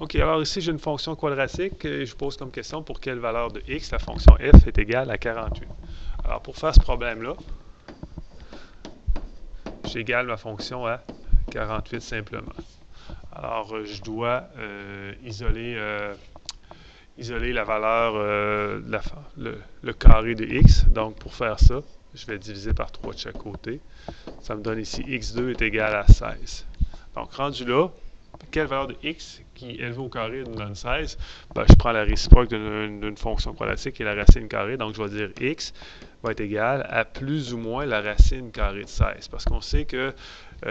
OK, alors ici, j'ai une fonction quadratique et je pose comme question pour quelle valeur de x la fonction f est égale à 48. Alors, pour faire ce problème-là, j'égale ma fonction à 48 simplement. Alors, je dois isoler la valeur, le carré de x. Donc, pour faire ça, je vais diviser par 3 de chaque côté. Ça me donne ici x2 est égal à 16. Donc, rendu là, quelle valeur de x qui est élevée au carré me donne 16? Ben, je prends la réciproque d'une fonction quadratique qui est la racine carrée. Donc, je vais dire x va être égal à plus ou moins la racine carrée de 16. Parce qu'on sait que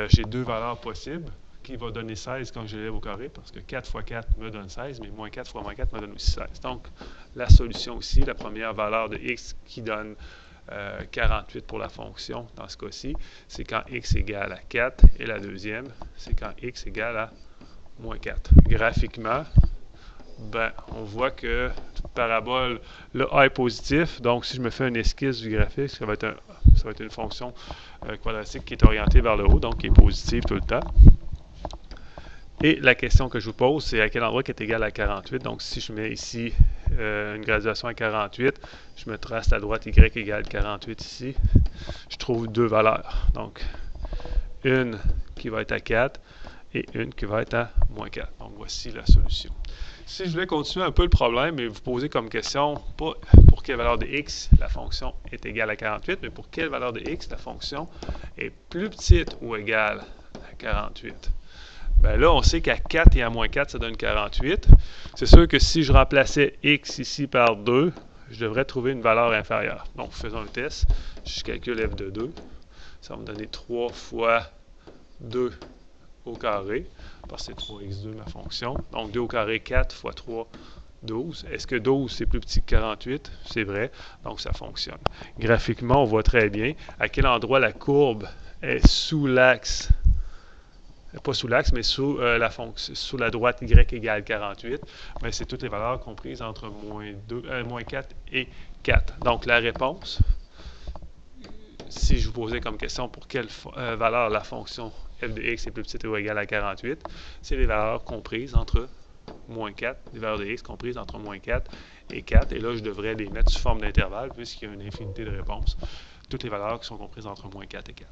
j'ai deux valeurs possibles qui vont donner 16 quand je l'élève au carré, parce que 4 fois 4 me donne 16, mais moins 4 fois moins 4 me donne aussi 16. Donc, la solution ici, la première valeur de x qui donne 48 pour la fonction, dans ce cas-ci, c'est quand x égale à 4, et la deuxième, c'est quand x égale à moins 4. Graphiquement, ben, on voit que parabole, le a est positif, donc si je me fais une esquisse du graphique, ça va être une fonction quadratique qui est orientée vers le haut, donc qui est positive tout le temps. Et la question que je vous pose, c'est à quel endroit qui est égal à 48. Donc, si je mets ici une graduation à 48, je me trace la droite y égale 48 ici. Je trouve deux valeurs. Donc, une qui va être à 4 et une qui va être à moins 4. Donc, voici la solution. Si je voulais continuer un peu le problème et vous poser comme question, pas pour quelle valeur de x la fonction est égale à 48, mais pour quelle valeur de x la fonction est plus petite ou égale à 48. Ben là, on sait qu'à 4 et à moins 4, ça donne 48. C'est sûr que si je remplaçais x ici par 2, je devrais trouver une valeur inférieure. Donc, faisons un test. Je calcule f de 2. Ça va me donner 3 fois 2 au carré, parce que c'est 3x2 ma fonction. Donc, 2 au carré, 4 fois 3, 12. Est-ce que 12 c'est plus petit que 48? C'est vrai, donc ça fonctionne. Graphiquement, on voit très bien à quel endroit la courbe est sous l'axe, pas sous l'axe, mais sous la droite y égale 48. Mais c'est toutes les valeurs comprises entre moins 4 et 4. Donc la réponse, si je vous posais comme question pour quelle valeur la fonction f de x est plus petite ou égale à 48, c'est les valeurs comprises entre moins 4, les valeurs de x comprises entre moins 4 et 4. Et là, je devrais les mettre sous forme d'intervalle puisqu'il y a une infinité de réponses. Toutes les valeurs qui sont comprises entre moins 4 et 4.